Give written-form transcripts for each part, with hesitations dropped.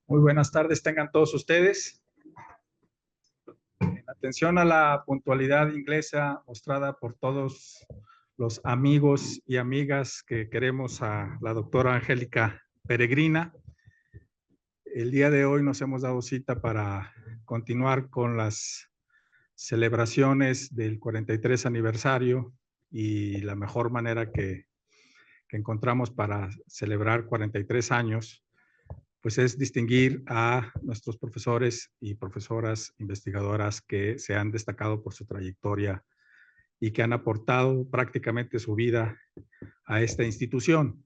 Muy buenas tardes tengan todos ustedes. En atención a la puntualidad inglesa mostrada por todos los amigos y amigas que queremos a la doctora Angélica Peregrina, el día de hoy nos hemos dado cita para continuar con las celebraciones del 43 aniversario y la mejor manera que encontramos para celebrar 43 años pues es distinguir a nuestros profesores y profesoras investigadoras que se han destacado por su trayectoria y que han aportado prácticamente su vida a esta institución.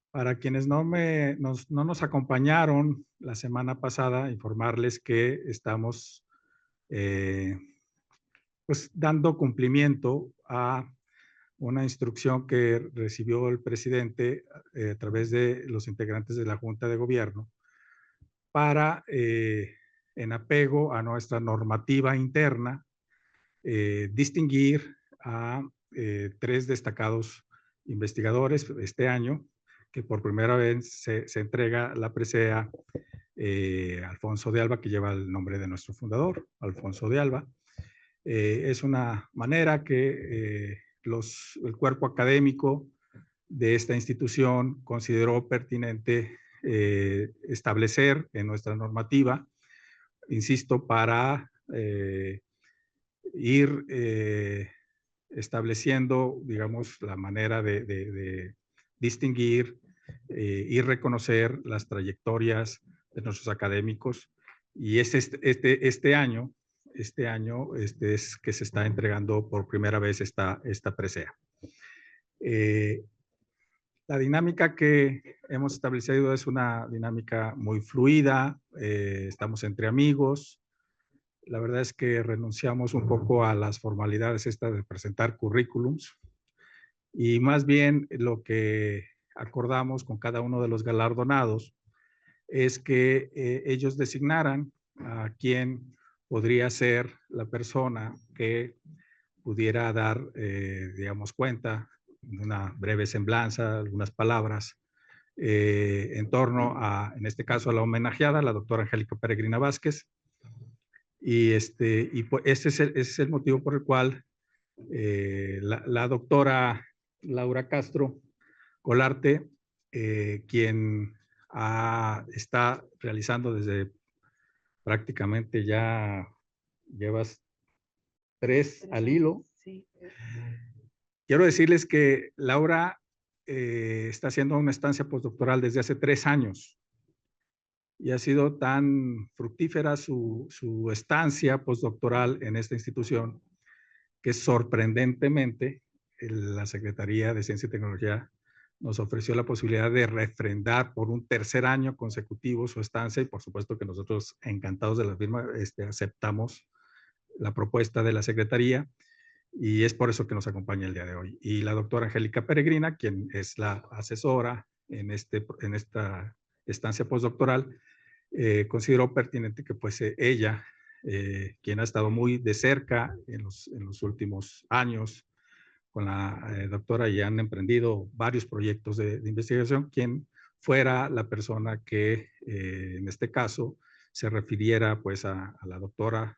Para quienes no nos acompañaron la semana pasada, informarles que estamos pues dando cumplimiento a una instrucción que recibió el presidente a través de los integrantes de la Junta de Gobierno para, en apego a nuestra normativa interna, distinguir a 3 destacados investigadores este año, que por primera vez se entrega la presea Alfonso de Alba, que lleva el nombre de nuestro fundador, Alfonso de Alba. Es una manera que el cuerpo académico de esta institución consideró pertinente establecer en nuestra normativa, insisto, para ir estableciendo, digamos, la manera de distinguir y reconocer las trayectorias de nuestros académicos. Y este año es que se está entregando por primera vez esta presea. La dinámica que hemos establecido es una dinámica muy fluida, estamos entre amigos. La verdad es que renunciamos un poco a las formalidades estas de presentar currículums y más bien lo que acordamos con cada uno de los galardonados es que ellos designaran a quién podría ser la persona que pudiera dar, digamos, cuenta de una breve semblanza, algunas palabras en torno a, en este caso, a la homenajeada, la doctora Angélica Peregrina Vázquez. Y pues ese es el motivo por el cual la doctora Laura Castro Colarte, quien está realizando desde prácticamente ya llevas 3 al hilo. Sí. Quiero decirles que Laura está haciendo una estancia postdoctoral desde hace 3 años y ha sido tan fructífera su estancia postdoctoral en esta institución que sorprendentemente la Secretaría de Ciencia y Tecnología nos ofreció la posibilidad de refrendar por un tercer año consecutivo su estancia y por supuesto que nosotros encantados de la firma aceptamos la propuesta de la Secretaría y es por eso que nos acompaña el día de hoy. Y la doctora Angélica Peregrina, quien es la asesora en esta estancia postdoctoral, consideró pertinente que pues ella, quien ha estado muy de cerca en los últimos años con la doctora y han emprendido varios proyectos de investigación, quien fuera la persona que en este caso se refiriera pues a la doctora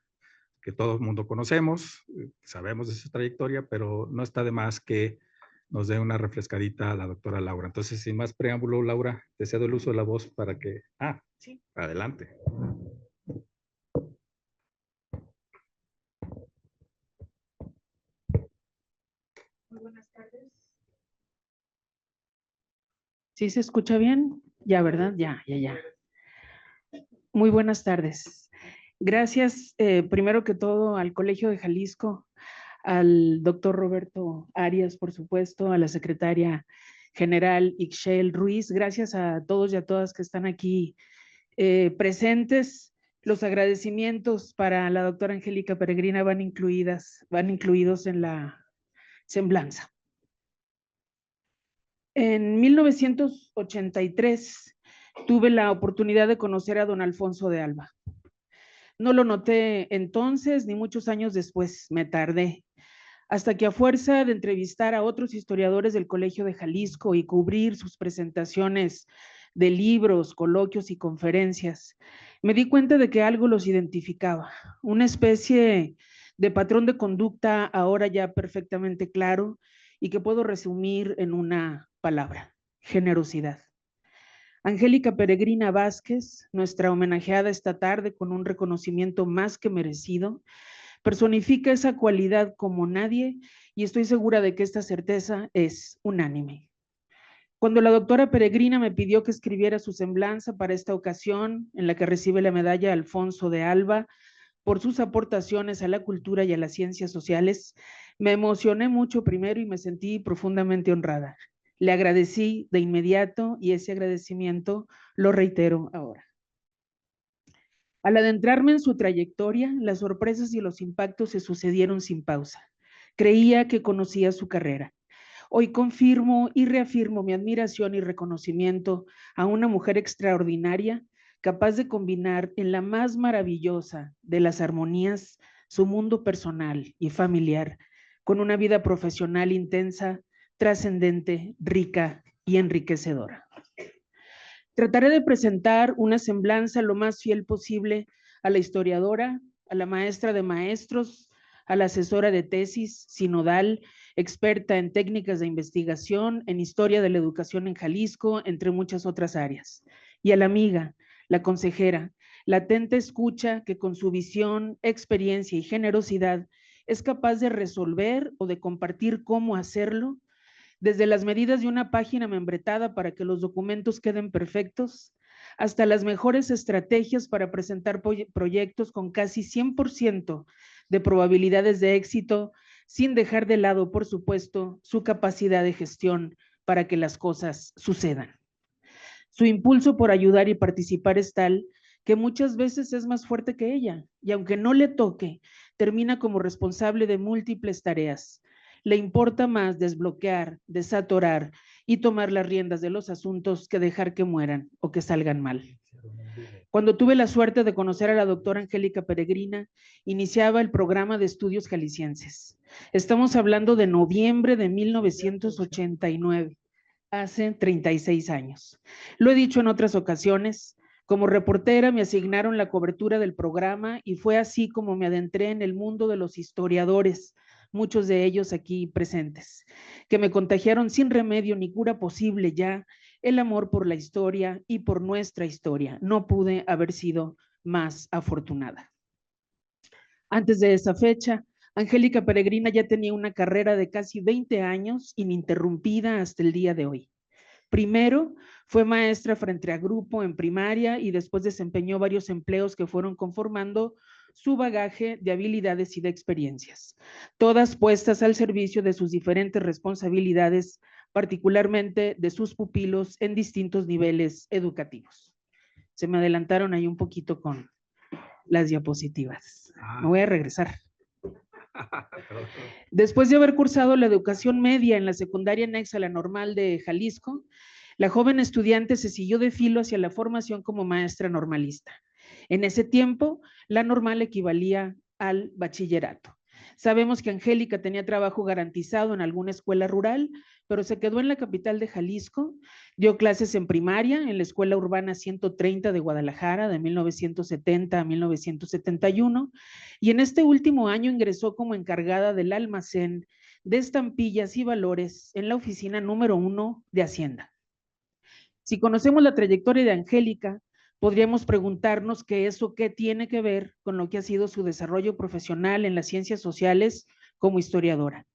que todo el mundo conocemos, sabemos de su trayectoria, pero no está de más que nos dé una refrescadita a la doctora Laura. Entonces, sin más preámbulo, Laura, te cedo el uso de la voz para que... sí. Adelante. Muy buenas tardes. ¿Sí se escucha bien? Ya, ¿verdad? Ya. Muy buenas tardes. Gracias, primero que todo, al Colegio de Jalisco, al doctor Roberto Arias, por supuesto, a la secretaria general Ixchel Ruiz. Gracias a todos y a todas que están aquí presentes. Los agradecimientos para la doctora Angélica Peregrina van incluidos en la semblanza. En 1983 tuve la oportunidad de conocer a don Alfonso de Alba. No lo noté entonces ni muchos años después, me tardé, hasta que a fuerza de entrevistar a otros historiadores del Colegio de Jalisco y cubrir sus presentaciones de libros, coloquios y conferencias, me di cuenta de que algo los identificaba, una especie de patrón de conducta ahora ya perfectamente claro y que puedo resumir en una palabra: generosidad. Angélica Peregrina Vázquez, nuestra homenajeada esta tarde con un reconocimiento más que merecido, personifica esa cualidad como nadie y estoy segura de que esta certeza es unánime. Cuando la doctora Peregrina me pidió que escribiera su semblanza para esta ocasión, en la que recibe la medalla Alfonso de Alba por sus aportaciones a la cultura y a las ciencias sociales, me emocioné mucho primero y me sentí profundamente honrada. Le agradecí de inmediato y ese agradecimiento lo reitero ahora. Al adentrarme en su trayectoria, las sorpresas y los impactos se sucedieron sin pausa. Creía que conocía su carrera. Hoy confirmo y reafirmo mi admiración y reconocimiento a una mujer extraordinaria, capaz de combinar en la más maravillosa de las armonías su mundo personal y familiar con una vida profesional intensa, trascendente, rica y enriquecedora. Trataré de presentar una semblanza lo más fiel posible a la historiadora, a la maestra de maestros, a la asesora de tesis, sinodal, experta en técnicas de investigación, en historia de la educación en Jalisco, entre muchas otras áreas. Y a la amiga, la consejera, la atenta escucha que con su visión, experiencia y generosidad es capaz de resolver o de compartir cómo hacerlo, desde las medidas de una página membretada para que los documentos queden perfectos, hasta las mejores estrategias para presentar proyectos con casi 100% de probabilidades de éxito, sin dejar de lado, por supuesto, su capacidad de gestión para que las cosas sucedan. Su impulso por ayudar y participar es tal que muchas veces es más fuerte que ella, y aunque no le toque, termina como responsable de múltiples tareas. Le importa más desbloquear, desatorar y tomar las riendas de los asuntos que dejar que mueran o que salgan mal. Cuando tuve la suerte de conocer a la doctora Angélica Peregrina, iniciaba el programa de estudios jaliscienses. Estamos hablando de noviembre de 1989, hace 36 años. Lo he dicho en otras ocasiones, como reportera me asignaron la cobertura del programa y fue así como me adentré en el mundo de los historiadores, muchos de ellos aquí presentes, que me contagiaron sin remedio ni cura posible ya el amor por la historia y por nuestra historia. No pude haber sido más afortunada. Antes de esa fecha, Angélica Peregrina ya tenía una carrera de casi 20 años ininterrumpida hasta el día de hoy. Primero, fue maestra frente a grupo en primaria y después desempeñó varios empleos que fueron conformando su bagaje de habilidades y de experiencias, todas puestas al servicio de sus diferentes responsabilidades, particularmente de sus pupilos en distintos niveles educativos. Se me adelantaron ahí un poquito con las diapositivas. Me voy a regresar. Después de haber cursado la educación media en la secundaria anexa a la normal de Jalisco, la joven estudiante se siguió de filo hacia la formación como maestra normalista. En ese tiempo, la normal equivalía al bachillerato. Sabemos que Angélica tenía trabajo garantizado en alguna escuela rural, pero se quedó en la capital de Jalisco, dio clases en primaria en la Escuela Urbana 130 de Guadalajara de 1970 a 1971 y en este último año ingresó como encargada del almacén de estampillas y valores en la oficina número 1 de Hacienda. Si conocemos la trayectoria de Angélica, podríamos preguntarnos qué tiene que ver con lo que ha sido su desarrollo profesional en las ciencias sociales como historiadora.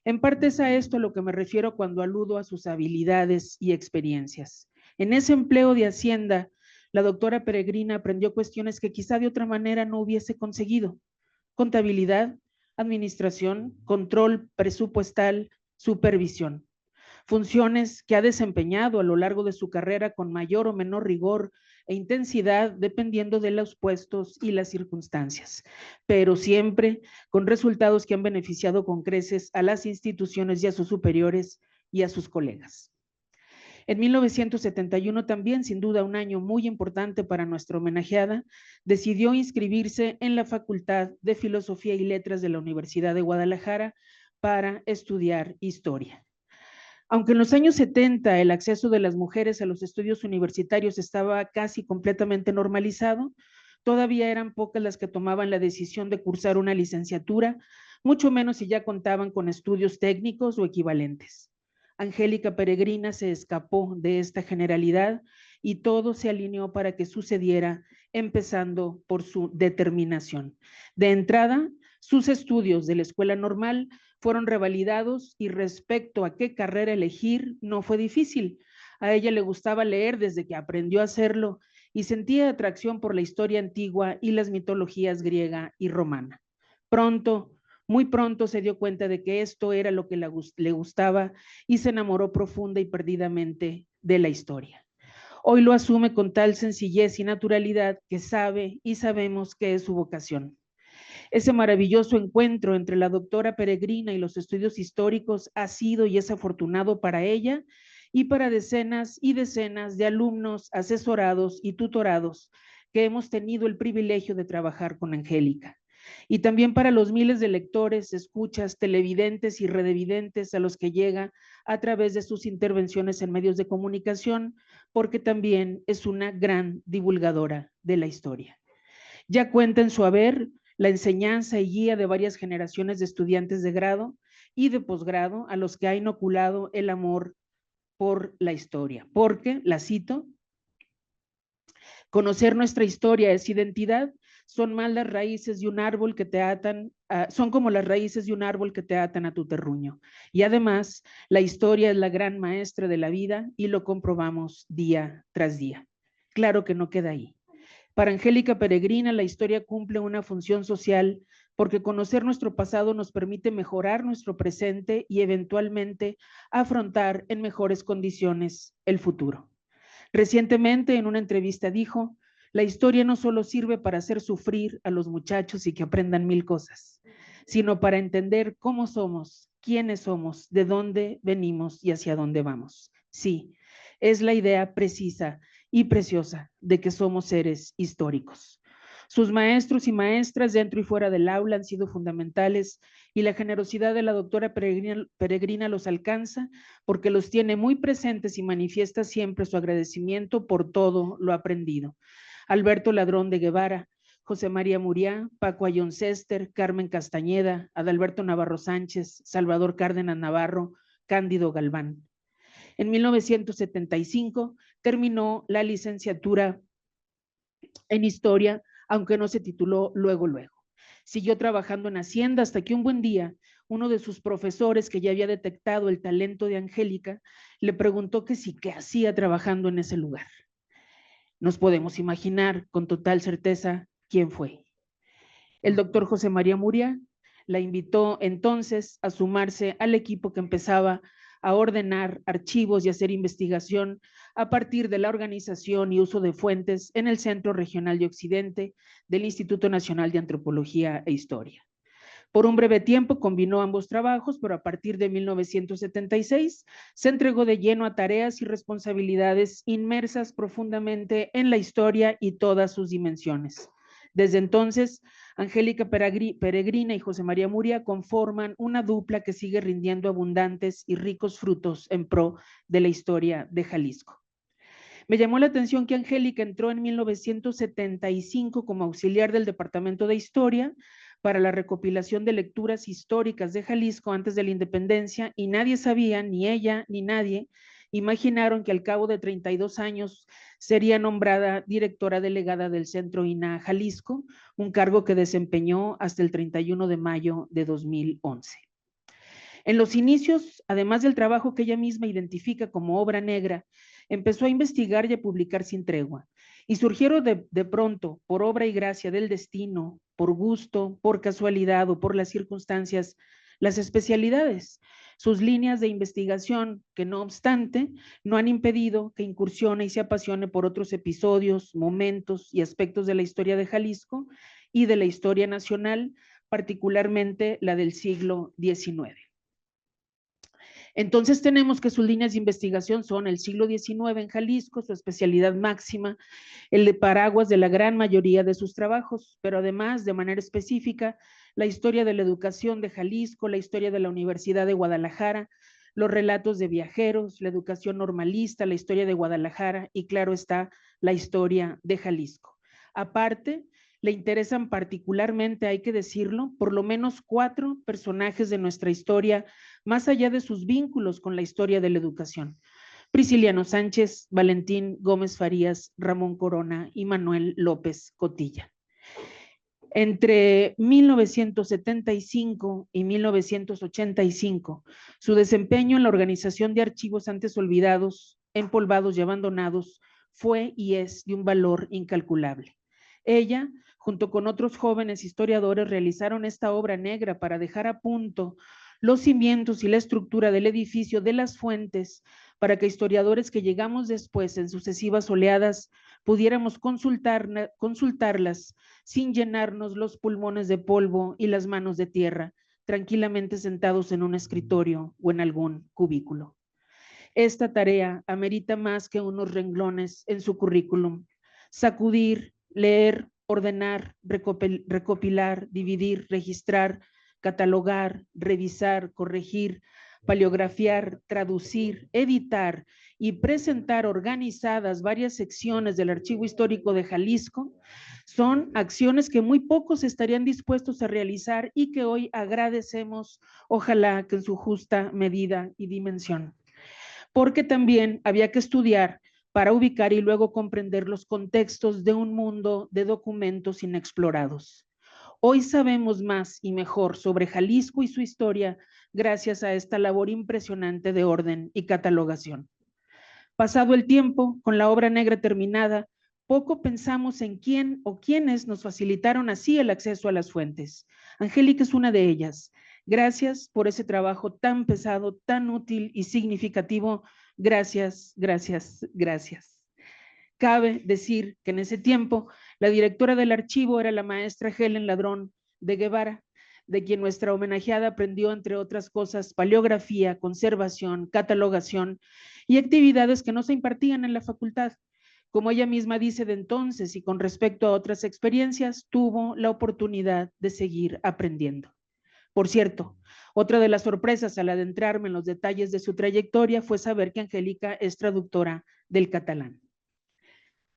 En parte es a esto a lo que me refiero cuando aludo a sus habilidades y experiencias. En ese empleo de Hacienda, la doctora Peregrina aprendió cuestiones que quizá de otra manera no hubiese conseguido: contabilidad, administración, control presupuestal, supervisión. Funciones que ha desempeñado a lo largo de su carrera con mayor o menor rigor e intensidad dependiendo de los puestos y las circunstancias, pero siempre con resultados que han beneficiado con creces a las instituciones y a sus superiores y a sus colegas. En 1971 también, sin duda un año muy importante para nuestra homenajeada, decidió inscribirse en la Facultad de Filosofía y Letras de la Universidad de Guadalajara para estudiar historia. Aunque en los años 70 el acceso de las mujeres a los estudios universitarios estaba casi completamente normalizado, todavía eran pocas las que tomaban la decisión de cursar una licenciatura, mucho menos si ya contaban con estudios técnicos o equivalentes. Angélica Peregrina se escapó de esta generalidad y todo se alineó para que sucediera, empezando por su determinación. De entrada, sus estudios de la escuela normal fueron revalidados y respecto a qué carrera elegir no fue difícil. A ella le gustaba leer desde que aprendió a hacerlo y sentía atracción por la historia antigua y las mitologías griega y romana. Pronto, muy pronto se dio cuenta de que esto era lo que le gustaba y se enamoró profunda y perdidamente de la historia. Hoy lo asume con tal sencillez y naturalidad que sabe y sabemos que es su vocación. Ese maravilloso encuentro entre la doctora Peregrina y los estudios históricos ha sido y es afortunado para ella y para decenas y decenas de alumnos asesorados y tutorados que hemos tenido el privilegio de trabajar con Angélica. Y también para los miles de lectores, escuchas, televidentes y redevidentes a los que llega a través de sus intervenciones en medios de comunicación, porque también es una gran divulgadora de la historia. Ya cuenta en su haber la enseñanza y guía de varias generaciones de estudiantes de grado y de posgrado a los que ha inoculado el amor por la historia, porque, la cito, conocer nuestra historia es identidad, son más las raíces de un árbol que te atan, son como las raíces de un árbol que te atan a tu terruño. Y además, la historia es la gran maestra de la vida y lo comprobamos día tras día. Claro que no queda ahí. Para Angélica Peregrina, la historia cumple una función social porque conocer nuestro pasado nos permite mejorar nuestro presente y eventualmente afrontar en mejores condiciones el futuro. Recientemente, en una entrevista dijo, la historia no solo sirve para hacer sufrir a los muchachos y que aprendan mil cosas, sino para entender cómo somos, quiénes somos, de dónde venimos y hacia dónde vamos. Sí, es la idea precisa y preciosa de que somos seres históricos. Sus maestros y maestras dentro y fuera del aula han sido fundamentales y la generosidad de la doctora Peregrina los alcanza porque los tiene muy presentes y manifiesta siempre su agradecimiento por todo lo aprendido. Alberto Ladrón de Guevara, José María Muriá, Paco Ayón Cester, Carmen Castañeda, Adalberto Navarro Sánchez, Salvador Cárdenas Navarro, Cándido Galván. En 1975 terminó la licenciatura en Historia, aunque no se tituló luego. Siguió trabajando en Hacienda hasta que un buen día uno de sus profesores, que ya había detectado el talento de Angélica, le preguntó que sí, qué hacía trabajando en ese lugar. Nos podemos imaginar con total certeza quién fue. El doctor José María Muriá la invitó entonces a sumarse al equipo que empezaba a ordenar archivos y hacer investigación a partir de la organización y uso de fuentes en el Centro Regional de Occidente del Instituto Nacional de Antropología e Historia. Por un breve tiempo combinó ambos trabajos, pero a partir de 1976 se entregó de lleno a tareas y responsabilidades inmersas profundamente en la historia y todas sus dimensiones. Desde entonces, Angélica Peregrina y José María Muriá conforman una dupla que sigue rindiendo abundantes y ricos frutos en pro de la historia de Jalisco. Me llamó la atención que Angélica entró en 1975 como auxiliar del Departamento de Historia para la recopilación de lecturas históricas de Jalisco antes de la independencia y nadie sabía, ni ella ni nadie, imaginaron que al cabo de 32 años sería nombrada directora delegada del Centro INAH Jalisco, un cargo que desempeñó hasta el 31 de mayo de 2011. En los inicios, además del trabajo que ella misma identifica como obra negra, empezó a investigar y a publicar sin tregua. Y surgieron de pronto, por obra y gracia del destino, por gusto, por casualidad o por las circunstancias, las especialidades, sus líneas de investigación, que no obstante, no han impedido que incursione y se apasione por otros episodios, momentos y aspectos de la historia de Jalisco y de la historia nacional, particularmente la del siglo XIX. Entonces tenemos que sus líneas de investigación son el siglo XIX en Jalisco, su especialidad máxima, el de paraguas de la gran mayoría de sus trabajos, pero además, de manera específica, la historia de la educación de Jalisco, la historia de la Universidad de Guadalajara, los relatos de viajeros, la educación normalista, la historia de Guadalajara y, claro está, la historia de Jalisco. Aparte, le interesan particularmente, hay que decirlo, por lo menos 4 personajes de nuestra historia, más allá de sus vínculos con la historia de la educación: Prisciliano Sánchez, Valentín Gómez Farías, Ramón Corona y Manuel López Cotilla. Entre 1975 y 1985, su desempeño en la organización de archivos antes olvidados, empolvados y abandonados fue y es de un valor incalculable. Ella, junto con otros jóvenes historiadores, realizaron esta obra negra para dejar a punto los cimientos y la estructura del edificio de las fuentes, para que historiadores que llegamos después en sucesivas oleadas pudiéramos consultarlas sin llenarnos los pulmones de polvo y las manos de tierra, tranquilamente sentados en un escritorio o en algún cubículo. Esta tarea amerita más que unos renglones en su currículum: sacudir, leer, ordenar, recopilar, dividir, registrar, catalogar, revisar, corregir, paleografiar, traducir, editar y presentar organizadas varias secciones del Archivo Histórico de Jalisco son acciones que muy pocos estarían dispuestos a realizar y que hoy agradecemos, ojalá que en su justa medida y dimensión. Porque también había que estudiar para ubicar y luego comprender los contextos de un mundo de documentos inexplorados. Hoy sabemos más y mejor sobre Jalisco y su historia gracias a esta labor impresionante de orden y catalogación. Pasado el tiempo, con la obra negra terminada, poco pensamos en quién o quiénes nos facilitaron así el acceso a las fuentes. Angélica es una de ellas. Gracias por ese trabajo tan pesado, tan útil y significativo. Gracias, gracias, gracias. Cabe decir que en ese tiempo la directora del archivo era la maestra Helen Ladrón de Guevara, de quien nuestra homenajeada aprendió, entre otras cosas, paleografía, conservación, catalogación y actividades que no se impartían en la facultad. Como ella misma dice de entonces y con respecto a otras experiencias, tuvo la oportunidad de seguir aprendiendo. Por cierto, otra de las sorpresas al adentrarme en los detalles de su trayectoria fue saber que Angélica es traductora del catalán.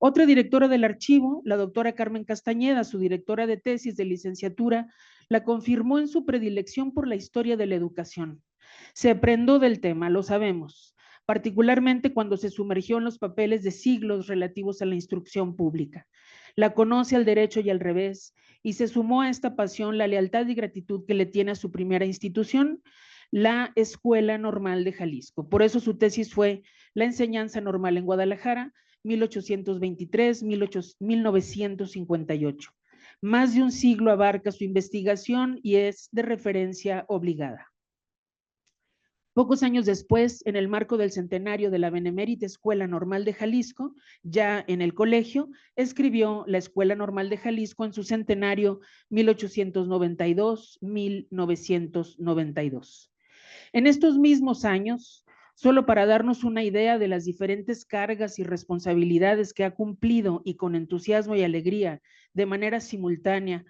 Otra directora del archivo, la doctora Carmen Castañeda, su directora de tesis de licenciatura, la confirmó en su predilección por la historia de la educación. Se aprendó del tema, lo sabemos, particularmente cuando se sumergió en los papeles de siglos relativos a la instrucción pública. La conoce al derecho y al revés, y se sumó a esta pasión la lealtad y gratitud que le tiene a su primera institución, la Escuela Normal de Jalisco. Por eso su tesis fue La enseñanza normal en Guadalajara, 1823-1958. Más de un siglo abarca su investigación y es de referencia obligada. Pocos años después, en el marco del centenario de la Benemérita Escuela Normal de Jalisco, ya en el colegio, escribió La Escuela Normal de Jalisco en su centenario 1892-1992. En estos mismos años, solo para darnos una idea de las diferentes cargas y responsabilidades que ha cumplido y con entusiasmo y alegría de manera simultánea,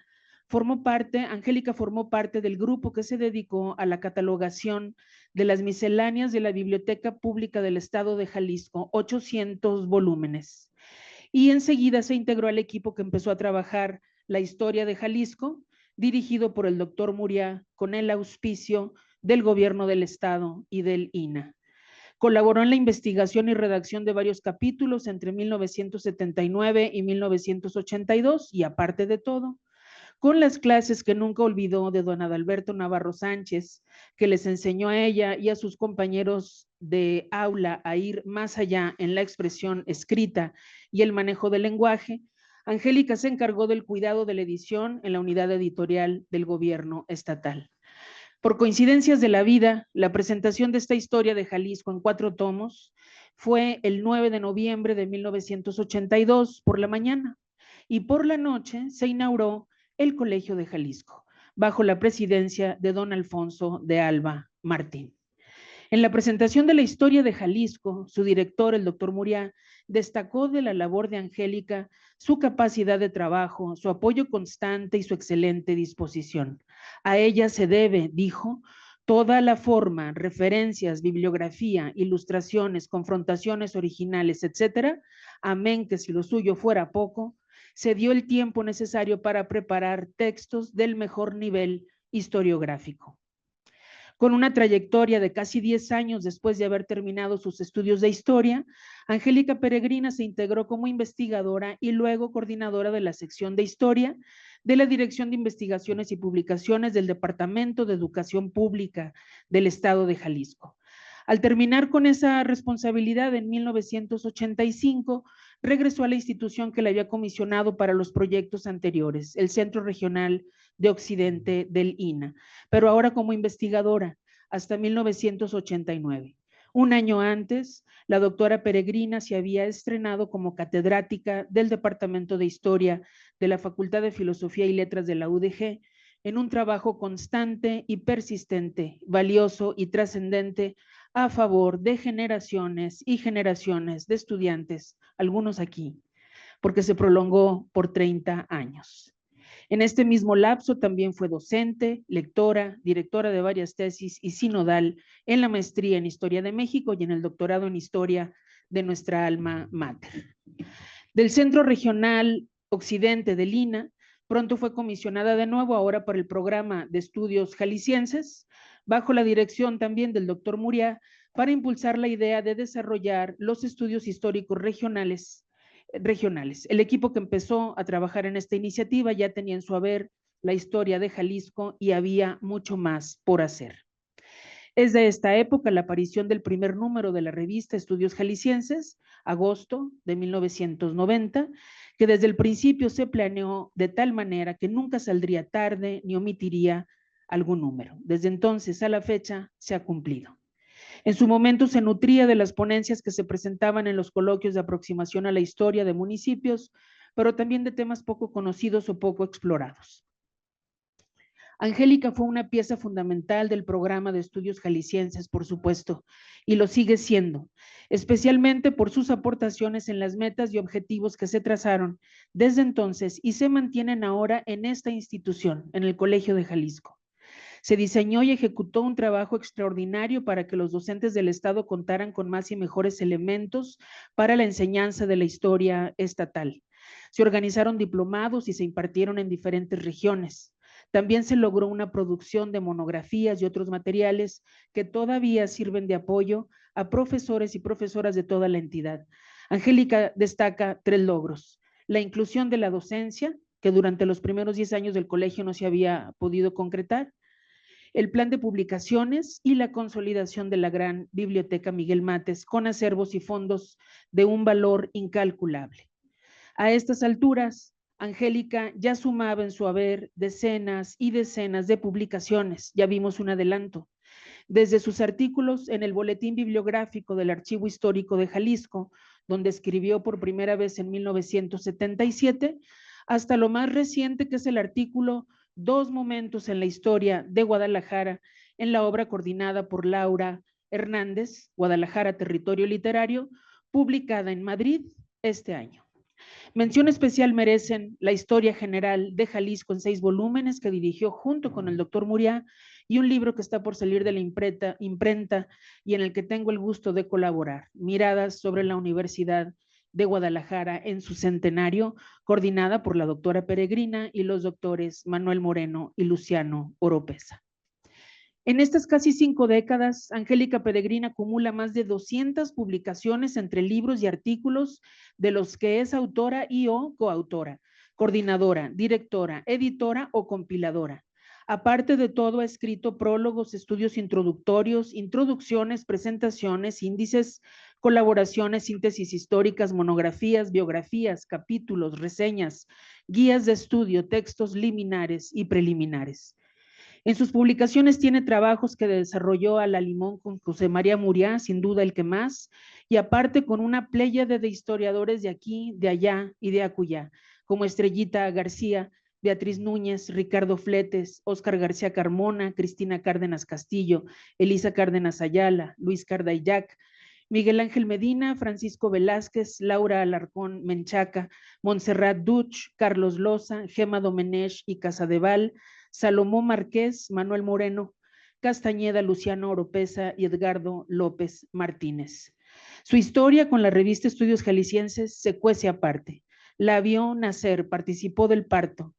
Angélica formó parte del grupo que se dedicó a la catalogación de las misceláneas de la Biblioteca Pública del Estado de Jalisco, 800 volúmenes. Y enseguida se integró al equipo que empezó a trabajar la historia de Jalisco, dirigido por el doctor Muriá, con el auspicio del gobierno del estado y del INAH. Colaboró en la investigación y redacción de varios capítulos entre 1979 y 1982 y, aparte de todo, con las clases que nunca olvidó de don Adalberto Navarro Sánchez, que les enseñó a ella y a sus compañeros de aula a ir más allá en la expresión escrita y el manejo del lenguaje. Angélica se encargó del cuidado de la edición en la unidad editorial del gobierno estatal. Por coincidencias de la vida, la presentación de esta historia de Jalisco en 4 tomos fue el 9 de noviembre de 1982 por la mañana, y por la noche se inauguró el Colegio de Jalisco, bajo la presidencia de don Alfonso de Alba Martín. En la presentación de la historia de Jalisco, su director, el doctor Muriá, destacó de la labor de Angélica su capacidad de trabajo, su apoyo constante y su excelente disposición. A ella se debe, dijo, Toda la forma, referencias, bibliografía, ilustraciones, confrontaciones originales, etcétera, amén que si lo suyo fuera poco, se dio el tiempo necesario para preparar textos del mejor nivel historiográfico. Con una trayectoria de casi 10 años después de haber terminado sus estudios de historia, Angélica Peregrina se integró como investigadora y luego coordinadora de la sección de historia de la Dirección de Investigaciones y Publicaciones del Departamento de Educación Pública del Estado de Jalisco. Al terminar con esa responsabilidad en 1985, regresó a la institución que le había comisionado para los proyectos anteriores, el Centro Regional de Occidente del INAH, pero ahora como investigadora hasta 1989. Un año antes, la doctora Peregrina se había estrenado como catedrática del Departamento de Historia de la Facultad de Filosofía y Letras de la UDG, en un trabajo constante y persistente, valioso y trascendente a favor de generaciones y generaciones de estudiantes, algunos aquí, porque se prolongó por 30 años. En este mismo lapso también fue docente, lectora, directora de varias tesis y sinodal en la maestría en Historia de México y en el doctorado en Historia de nuestra alma mater. Del Centro Regional Occidente del INAH, pronto fue comisionada de nuevo ahora por el programa de estudios jaliscienses, bajo la dirección también del doctor Muriá, para impulsar la idea de desarrollar los estudios históricos regionales. El equipo que empezó a trabajar en esta iniciativa ya tenía en su haber la historia de Jalisco y había mucho más por hacer. Es de esta época la aparición del primer número de la revista Estudios Jaliscienses, agosto de 1990, que desde el principio se planeó de tal manera que nunca saldría tarde ni omitiría algún número. Desde entonces a la fecha se ha cumplido. En su momento se nutría de las ponencias que se presentaban en los coloquios de aproximación a la historia de municipios, pero también de temas poco conocidos o poco explorados. Angélica fue una pieza fundamental del programa de estudios jaliscienses, por supuesto, y lo sigue siendo, especialmente por sus aportaciones en las metas y objetivos que se trazaron desde entonces y se mantienen ahora en esta institución, en el Colegio de Jalisco. Se diseñó y ejecutó un trabajo extraordinario para que los docentes del Estado contaran con más y mejores elementos para la enseñanza de la historia estatal. Se organizaron diplomados y se impartieron en diferentes regiones. También se logró una producción de monografías y otros materiales que todavía sirven de apoyo a profesores y profesoras de toda la entidad. Angélica destaca 3 logros: la inclusión de la docencia, que durante los primeros 10 años del colegio no se había podido concretar, el plan de publicaciones y la consolidación de la gran biblioteca Miguel Mates con acervos y fondos de un valor incalculable. A estas alturas, Angélica ya sumaba en su haber decenas y decenas de publicaciones, ya vimos un adelanto, desde sus artículos en el Boletín Bibliográfico del Archivo Histórico de Jalisco, donde escribió por primera vez en 1977, hasta lo más reciente que es el artículo Dos momentos en la historia de Guadalajara, en la obra coordinada por Laura Hernández, Guadalajara, Territorio Literario, publicada en Madrid este año. Mención especial merecen la historia general de Jalisco en 6 volúmenes que dirigió junto con el doctor Muriá y un libro que está por salir de la imprenta y en el que tengo el gusto de colaborar, Miradas sobre la Universidad de Guadalajara en su centenario, coordinada por la doctora Peregrina y los doctores Manuel Moreno y Luciano Oropesa. En estas casi 5 décadas, Angélica Peregrina acumula más de 200 publicaciones entre libros y artículos de los que es autora y o coautora, coordinadora, directora, editora o compiladora. Aparte de todo, ha escrito prólogos, estudios introductorios, introducciones, presentaciones, índices, colaboraciones, síntesis históricas, monografías, biografías, capítulos, reseñas, guías de estudio, textos liminares y preliminares. En sus publicaciones tiene trabajos que desarrolló a la limón con José María Muriá, sin duda el que más, y aparte con una pléyade de historiadores de aquí, de allá y de acullá, como Estrellita García, Beatriz Núñez, Ricardo Fletes, Óscar García Carmona, Cristina Cárdenas Castillo, Elisa Cárdenas Ayala, Luis Cardaillac, Miguel Ángel Medina, Francisco Velázquez, Laura Alarcón Menchaca, Montserrat Duch, Carlos Loza, Gema Domenech y Casadeval, Salomón Márquez, Manuel Moreno, Castañeda, Luciano Oropesa y Edgardo López Martínez. Su historia con la revista Estudios Jaliscienses se cuece aparte. La vio nacer, participó del parto.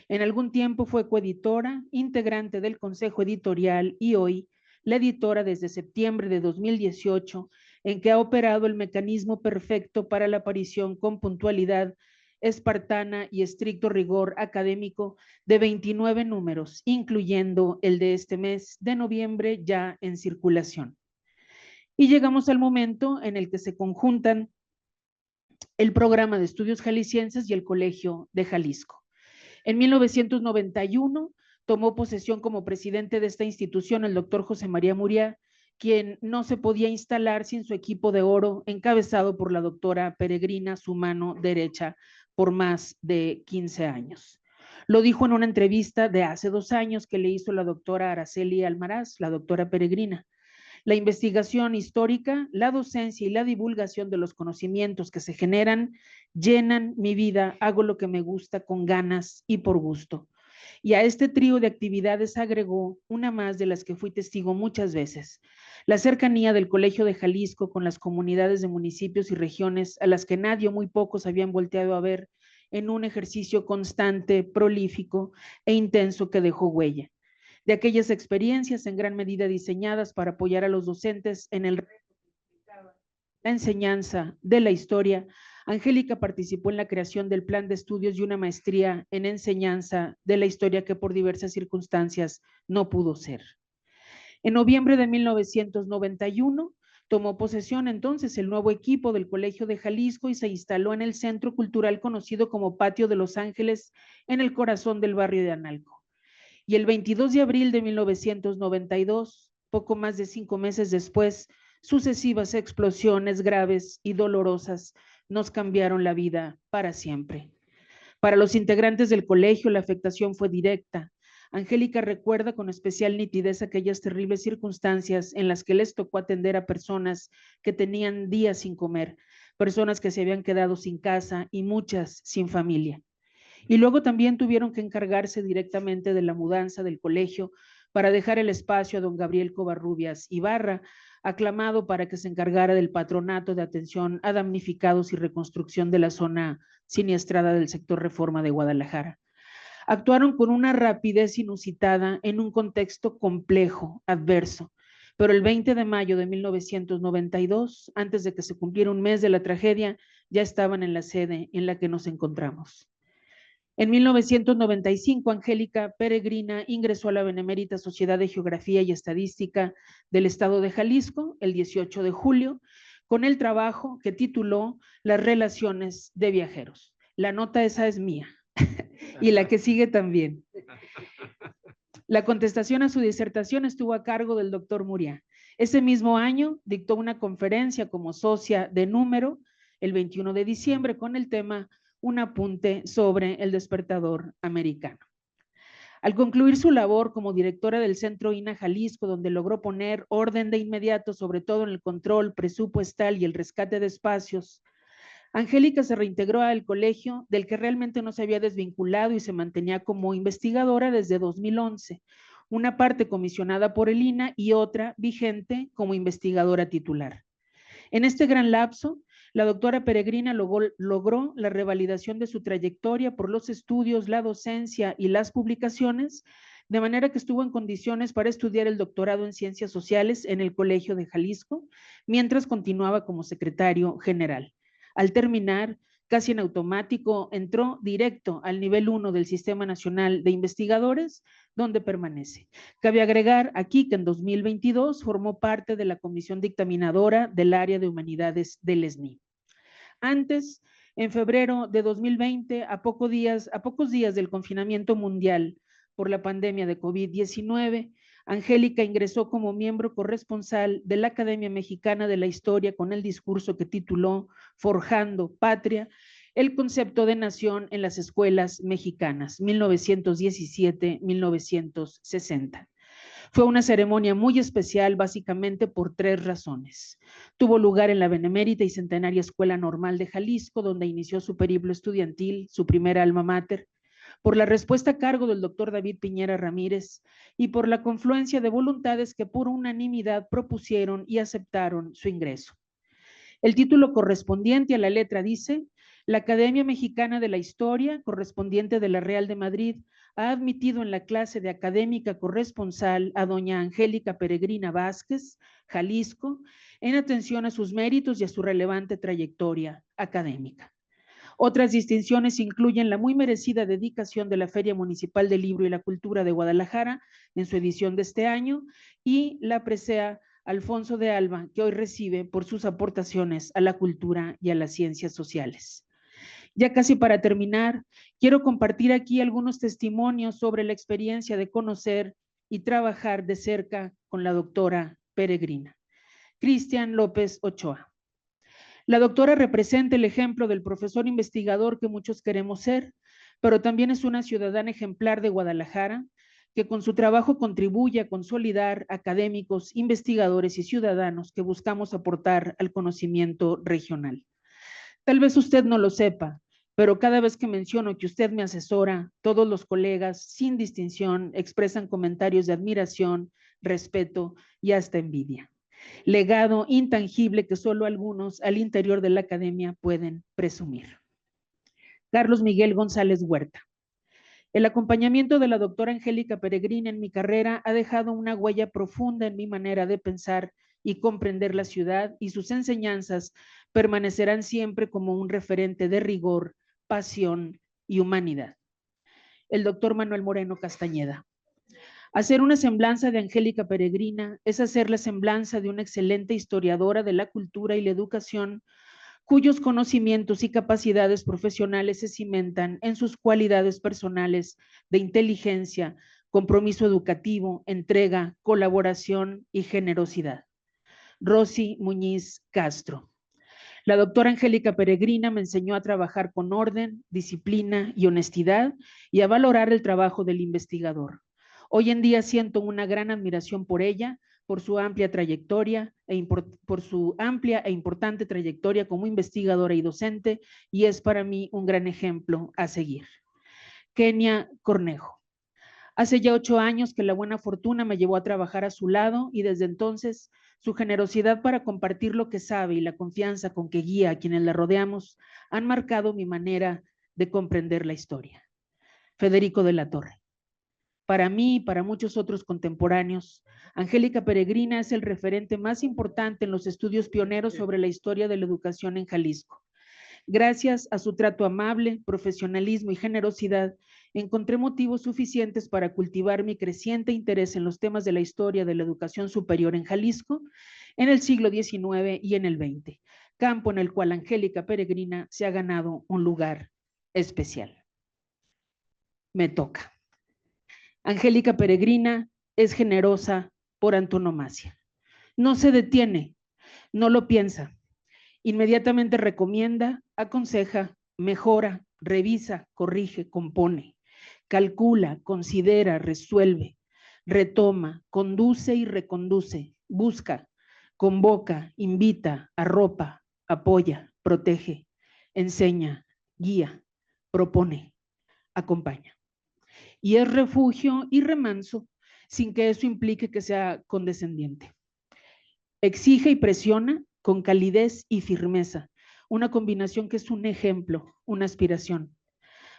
En algún tiempo fue coeditora, integrante del consejo editorial y hoy la editora desde septiembre de 2018, en que ha operado el mecanismo perfecto para la aparición con puntualidad espartana y estricto rigor académico de 29 números, incluyendo el de este mes de noviembre ya en circulación. Y llegamos al momento en el que se conjuntan el programa de estudios jaliscienses y el Colegio de Jalisco. En 1991 tomó posesión como presidente de esta institución el doctor José María Muriá, quien no se podía instalar sin su equipo de oro, encabezado por la doctora Peregrina, su mano derecha, por más de 15 años. Lo dijo en una entrevista de hace 2 años que le hizo la doctora Araceli Almaraz, la doctora Peregrina. La investigación histórica, la docencia y la divulgación de los conocimientos que se generan llenan mi vida, hago lo que me gusta con ganas y por gusto. Y a este trío de actividades agregó una más de las que fui testigo muchas veces: la cercanía del Colegio de Jalisco con las comunidades de municipios y regiones a las que nadie o muy pocos habían volteado a ver, en un ejercicio constante, prolífico e intenso que dejó huella. De aquellas experiencias en gran medida diseñadas para apoyar a los docentes en el reto que implicaba la enseñanza de la historia, Angélica participó en la creación del plan de estudios y una maestría en enseñanza de la historia que por diversas circunstancias no pudo ser. En noviembre de 1991 tomó posesión entonces el nuevo equipo del Colegio de Jalisco y se instaló en el centro cultural conocido como Patio de Los Ángeles, en el corazón del barrio de Analco. Y el 22 de abril de 1992, poco más de 5 meses después, sucesivas explosiones graves y dolorosas nos cambiaron la vida para siempre. Para los integrantes del colegio, la afectación fue directa. Angélica recuerda con especial nitidez aquellas terribles circunstancias en las que les tocó atender a personas que tenían días sin comer, personas que se habían quedado sin casa y muchas sin familia. Y luego también tuvieron que encargarse directamente de la mudanza del colegio para dejar el espacio a don Gabriel Covarrubias Ibarra, aclamado para que se encargara del patronato de atención a damnificados y reconstrucción de la zona siniestrada del sector Reforma de Guadalajara. Actuaron con una rapidez inusitada en un contexto complejo, adverso, pero el 20 de mayo de 1992, antes de que se cumpliera un mes de la tragedia, ya estaban en la sede en la que nos encontramos. En 1995, Angélica Peregrina ingresó a la Benemérita Sociedad de Geografía y Estadística del Estado de Jalisco el 18 de julio, con el trabajo que tituló Las relaciones de viajeros. La nota esa es mía y la que sigue también. La contestación a su disertación estuvo a cargo del doctor Muriá. Ese mismo año dictó una conferencia como socia de número el 21 de diciembre con el tema Un apunte sobre el despertador americano. Al concluir su labor como directora del Centro INA Jalisco, donde logró poner orden de inmediato, sobre todo en el control presupuestal y el rescate de espacios, Angélica se reintegró al colegio, del que realmente no se había desvinculado y se mantenía como investigadora desde 2011, una parte comisionada por el INA y otra vigente como investigadora titular. En este gran lapso, la doctora Peregrina logró la revalidación de su trayectoria por los estudios, la docencia y las publicaciones, de manera que estuvo en condiciones para estudiar el doctorado en Ciencias Sociales en el Colegio de Jalisco, mientras continuaba como secretario general. Al terminar, casi en automático, entró directo al nivel 1 del Sistema Nacional de Investigadores, donde permanece. Cabe agregar aquí que en 2022 formó parte de la comisión dictaminadora del área de humanidades del SNI. Antes, en febrero de 2020, a pocos días del confinamiento mundial por la pandemia de COVID-19, Angélica ingresó como miembro corresponsal de la Academia Mexicana de la Historia con el discurso que tituló Forjando Patria, el concepto de nación en las escuelas mexicanas, 1917-1960. Fue una ceremonia muy especial, básicamente por 3 razones. Tuvo lugar en la Benemérita y Centenaria Escuela Normal de Jalisco, donde inició su periplo estudiantil, su primera alma mater. por la respuesta a cargo del doctor David Piñera Ramírez y por la confluencia de voluntades que por unanimidad propusieron y aceptaron su ingreso. El título correspondiente a la letra dice: la Academia Mexicana de la Historia, correspondiente de la Real de Madrid, ha admitido en la clase de académica corresponsal a doña Angélica Peregrina Vázquez, Jalisco, en atención a sus méritos y a su relevante trayectoria académica. Otras distinciones incluyen la muy merecida dedicación de la Feria Municipal del Libro y la Cultura de Guadalajara en su edición de este año y la presea Alfonso de Alba, que hoy recibe por sus aportaciones a la cultura y a las ciencias sociales. Ya casi para terminar, quiero compartir aquí algunos testimonios sobre la experiencia de conocer y trabajar de cerca con la doctora Peregrina. Cristian López Ochoa. La doctora representa el ejemplo del profesor investigador que muchos queremos ser, pero también es una ciudadana ejemplar de Guadalajara, que con su trabajo contribuye a consolidar académicos, investigadores y ciudadanos que buscamos aportar al conocimiento regional. Tal vez usted no lo sepa, pero cada vez que menciono que usted me asesora, todos los colegas, sin distinción, expresan comentarios de admiración, respeto y hasta envidia. Legado intangible que solo algunos al interior de la academia pueden presumir. Carlos Miguel González Huerta. El acompañamiento de la doctora Angélica Peregrina en mi carrera ha dejado una huella profunda en mi manera de pensar y comprender la ciudad, y sus enseñanzas permanecerán siempre como un referente de rigor, pasión y humanidad. El doctor Manuel Moreno Castañeda. Hacer una semblanza de Angélica Peregrina es hacer la semblanza de una excelente historiadora de la cultura y la educación, cuyos conocimientos y capacidades profesionales se cimentan en sus cualidades personales de inteligencia, compromiso educativo, entrega, colaboración y generosidad. Rosy Muñiz Castro. La doctora Angélica Peregrina me enseñó a trabajar con orden, disciplina y honestidad y a valorar el trabajo del investigador. Hoy en día siento una gran admiración por ella, por su amplia trayectoria por su amplia e importante trayectoria como investigadora y docente, y es para mí un gran ejemplo a seguir. Kenia Cornejo. Hace ya 8 años que la buena fortuna me llevó a trabajar a su lado, y desde entonces su generosidad para compartir lo que sabe y la confianza con que guía a quienes la rodeamos han marcado mi manera de comprender la historia. Federico de la Torre. Para mí y para muchos otros contemporáneos, Angélica Peregrina es el referente más importante en los estudios pioneros sobre la historia de la educación en Jalisco. Gracias a su trato amable, profesionalismo y generosidad, encontré motivos suficientes para cultivar mi creciente interés en los temas de la historia de la educación superior en Jalisco en el siglo XIX y en el XX, campo en el cual Angélica Peregrina se ha ganado un lugar especial. Me toca. Angélica Peregrina es generosa por antonomasia. No se detiene, no lo piensa. Inmediatamente recomienda, aconseja, mejora, revisa, corrige, compone, calcula, considera, resuelve, retoma, conduce y reconduce, busca, convoca, invita, arropa, apoya, protege, enseña, guía, propone, acompaña. Y es refugio y remanso, sin que eso implique que sea condescendiente. Exige y presiona con calidez y firmeza, una combinación que es un ejemplo, una aspiración.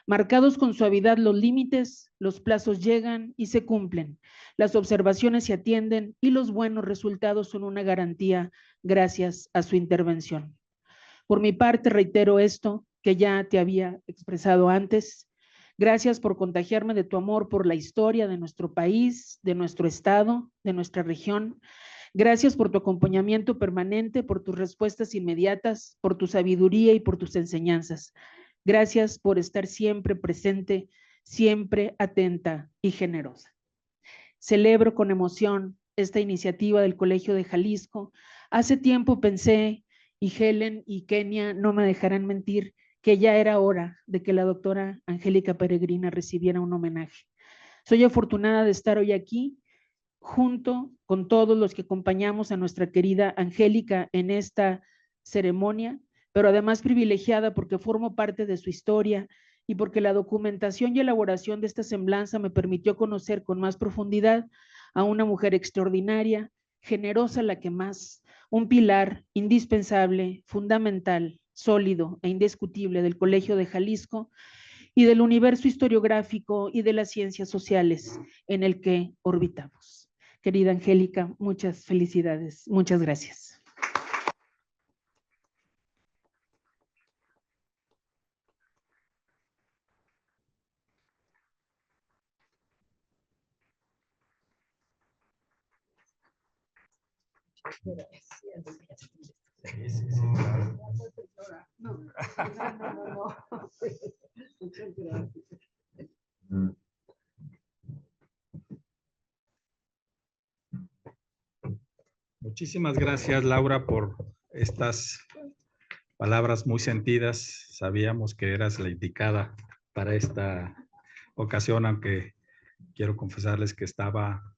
Marcados con suavidad los límites, los plazos llegan y se cumplen, las observaciones se atienden y los buenos resultados son una garantía gracias a su intervención. Por mi parte, reitero esto que ya te había expresado antes. Gracias por contagiarme de tu amor por la historia de nuestro país, de nuestro estado, de nuestra región. Gracias por tu acompañamiento permanente, por tus respuestas inmediatas, por tu sabiduría y por tus enseñanzas. Gracias por estar siempre presente, siempre atenta y generosa. Celebro con emoción esta iniciativa del Colegio de Jalisco. Hace tiempo pensé, y Helen y Kenia no me dejarán mentir, que ya era hora de que la doctora Angélica Peregrina recibiera un homenaje. Soy afortunada de estar hoy aquí, junto con todos los que acompañamos a nuestra querida Angélica en esta ceremonia, pero además privilegiada porque formo parte de su historia y porque la documentación y elaboración de esta semblanza me permitió conocer con más profundidad a una mujer extraordinaria, generosa la que más, un pilar indispensable, fundamental, sólido e indiscutible del Colegio de Jalisco y del universo historiográfico y de las ciencias sociales en el que orbitamos. Querida Angélica, muchas felicidades, muchas gracias. Sí, sí, sí, claro. No. Muchas gracias. Muchísimas gracias, Laura, por estas palabras muy sentidas. Sabíamos que eras la indicada para esta ocasión, aunque quiero confesarles que estaba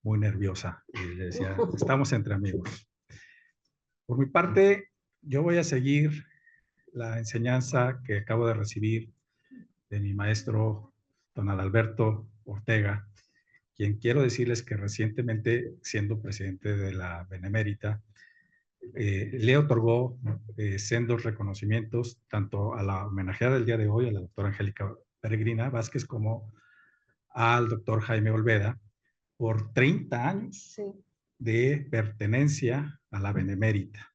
muy nerviosa y le decía, estamos entre amigos. Por mi parte, yo voy a seguir la enseñanza que acabo de recibir de mi maestro, don Adalberto Ortega, quien quiero decirles que recientemente, siendo presidente de la Benemérita, le otorgó sendos reconocimientos tanto a la homenajeada del día de hoy, a la doctora Angélica Peregrina Vázquez, como al doctor Jaime Olveda, por 30 años de pertenencia a la Benemérita.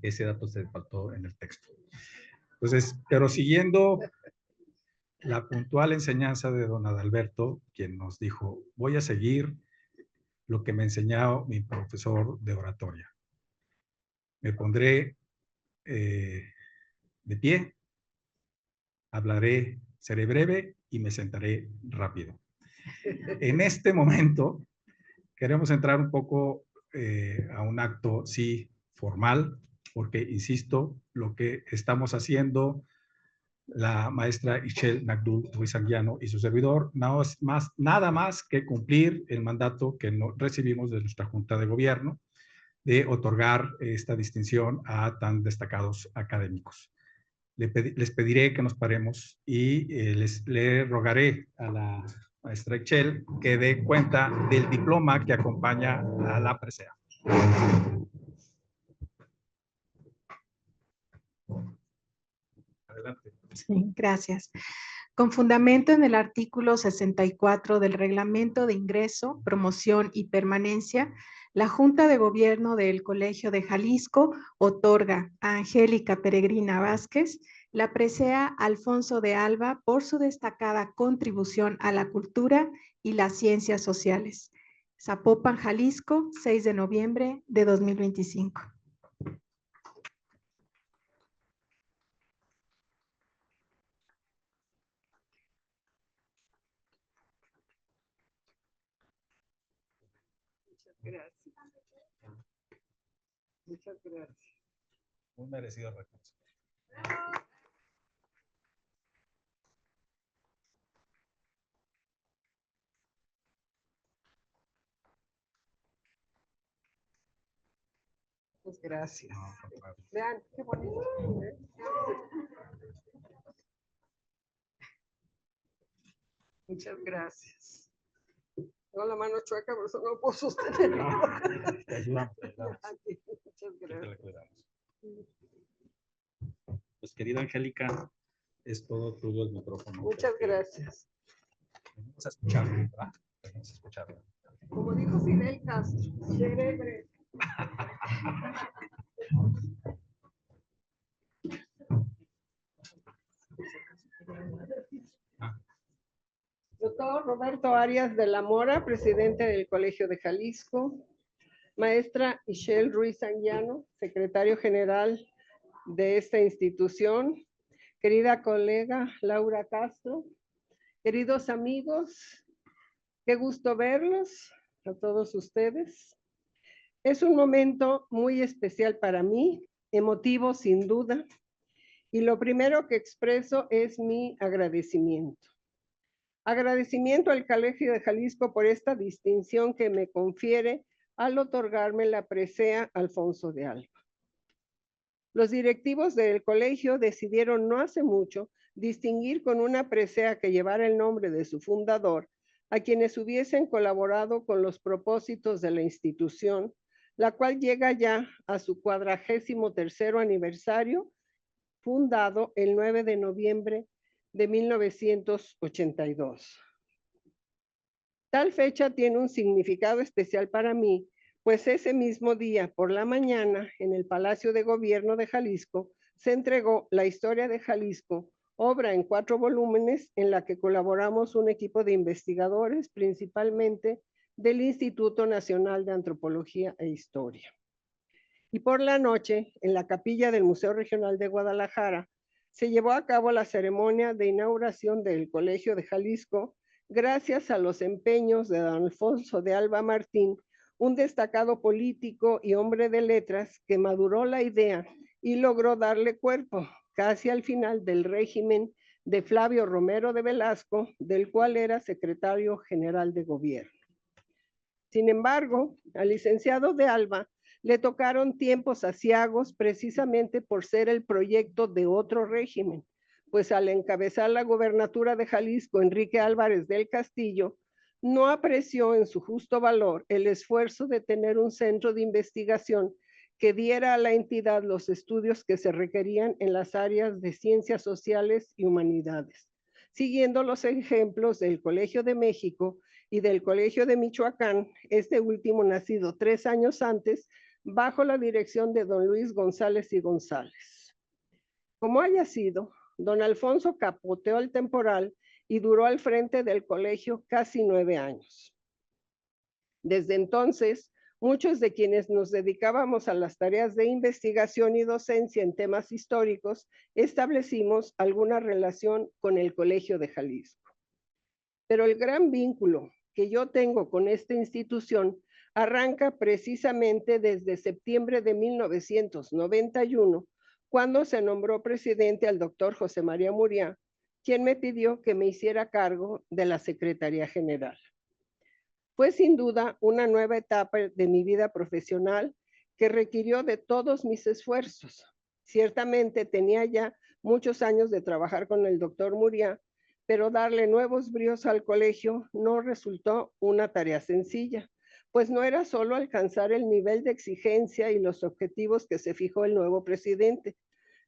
Ese dato se faltó en el texto. Entonces, pero siguiendo la puntual enseñanza de don Adalberto, quien nos dijo, voy a seguir lo que me enseñó mi profesor de oratoria. Me pondré de pie, hablaré, seré breve y me sentaré rápido. En este momento queremos entrar un poco a un acto, sí, formal, porque, insisto, lo que estamos haciendo la maestra Ischel Nagdul Ruiz Anguiano y su servidor, nada más que cumplir el mandato que recibimos de nuestra Junta de Gobierno de otorgar esta distinción a tan destacados académicos. Les pediré que nos paremos y le rogaré a la maestra Ischel que dé cuenta del diploma que acompaña a la presea. Adelante. Sí, gracias. Con fundamento en el artículo 64 del Reglamento de Ingreso, Promoción y Permanencia, la Junta de Gobierno del Colegio de Jalisco otorga a Angélica Peregrina Vázquez la presea Alfonso de Alba por su destacada contribución a la cultura y las ciencias sociales. Zapopan, Jalisco, 6 de noviembre de 2025. Gracias. Muchas gracias. Muy merecido reconocimiento. Muchas gracias. No, Vean, qué bonito. Muchas gracias. Tengo la mano chueca, por eso no puedo sostener. te ayudamos, te ayudamos. Muchas Te la gracias. cuidamos. Pues, querida Angélica, es todo tuyo el micrófono. Muchas gracias. Vamos a escucharlo, ¿verdad? Vamos a escucharlo. Como dijo Fidel Castro, seré breve. Doctor Roberto Arias de la Mora, presidente del Colegio de Jalisco. Maestra Ischel Ruiz Anguiano, secretario general de esta institución. Querida colega Laura Castro. Queridos amigos, qué gusto verlos a todos ustedes. Es un momento muy especial para mí, emotivo sin duda, y lo primero que expreso es mi agradecimiento. Agradecimiento al Colegio de Jalisco por esta distinción que me confiere al otorgarme la presea Alfonso de Alba. Los directivos del colegio decidieron no hace mucho distinguir con una presea que llevara el nombre de su fundador a quienes hubiesen colaborado con los propósitos de la institución, la cual llega ya a su 43º aniversario, fundado el 9 de noviembre de 1982. Tal fecha tiene un significado especial para mí, pues ese mismo día, por la mañana, en el Palacio de Gobierno de Jalisco, se entregó La Historia de Jalisco, obra en 4 volúmenes en la que colaboramos un equipo de investigadores, principalmente del Instituto Nacional de Antropología e Historia. Y por la noche, en la capilla del Museo Regional de Guadalajara, se llevó a cabo la ceremonia de inauguración del Colegio de Jalisco, gracias a los empeños de don Alfonso de Alba Martín, un destacado político y hombre de letras que maduró la idea y logró darle cuerpo casi al final del régimen de Flavio Romero de Velasco, del cual era secretario general de gobierno. Sin embargo, al licenciado de Alba le tocaron tiempos aciagos precisamente por ser el proyecto de otro régimen, pues al encabezar la gobernatura de Jalisco, Enrique Álvarez del Castillo no apreció en su justo valor el esfuerzo de tener un centro de investigación que diera a la entidad los estudios que se requerían en las áreas de ciencias sociales y humanidades, siguiendo los ejemplos del Colegio de México y del Colegio de Michoacán, este último nacido 3 años antes, bajo la dirección de don Luis González y González. Como haya sido, don Alfonso capoteó el temporal y duró al frente del colegio casi 9 años. Desde entonces, muchos de quienes nos dedicábamos a las tareas de investigación y docencia en temas históricos, establecimos alguna relación con el Colegio de Jalisco. Pero el gran vínculo que yo tengo con esta institución arranca precisamente desde septiembre de 1991, cuando se nombró presidente al doctor José María Muriá, quien me pidió que me hiciera cargo de la Secretaría General. Fue sin duda una nueva etapa de mi vida profesional que requirió de todos mis esfuerzos. Ciertamente tenía ya muchos años de trabajar con el doctor Muriá, pero darle nuevos bríos al colegio no resultó una tarea sencilla, pues no era solo alcanzar el nivel de exigencia y los objetivos que se fijó el nuevo presidente,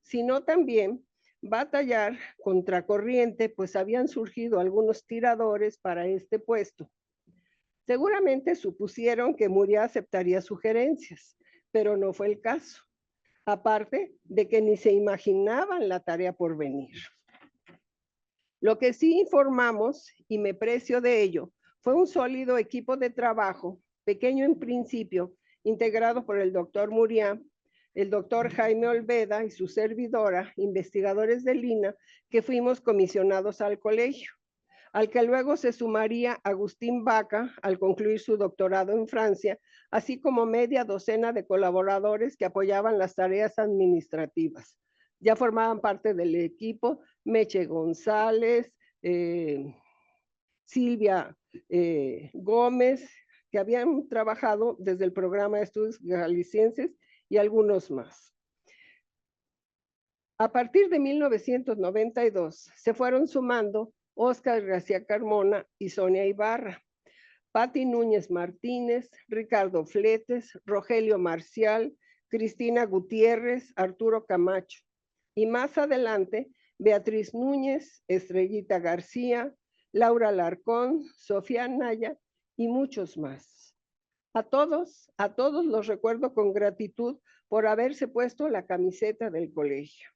sino también batallar contracorriente, pues habían surgido algunos tiradores para este puesto. Seguramente supusieron que Muriá aceptaría sugerencias, pero no fue el caso, aparte de que ni se imaginaban la tarea por venir. Lo que sí informamos, y me precio de ello, fue un sólido equipo de trabajo, pequeño en principio, integrado por el doctor Muriá, el doctor Jaime Olveda y su servidora, investigadores del INAH, que fuimos comisionados al colegio, al que luego se sumaría Agustín Vaca al concluir su doctorado en Francia, así como media docena de colaboradores que apoyaban las tareas administrativas. Ya formaban parte del equipo Meche González, Silvia Gómez, que habían trabajado desde el programa de estudios jaliscienses y algunos más. A partir de 1992 se fueron sumando Óscar García Carmona y Sonia Ibarra, Pati Núñez Martínez, Ricardo Fletes, Rogelio Marcial, Cristina Gutiérrez, Arturo Camacho, y más adelante Beatriz Núñez, Estrellita García, Laura Larcón, Sofía Naya y muchos más. A todos los recuerdo con gratitud por haberse puesto la camiseta del colegio.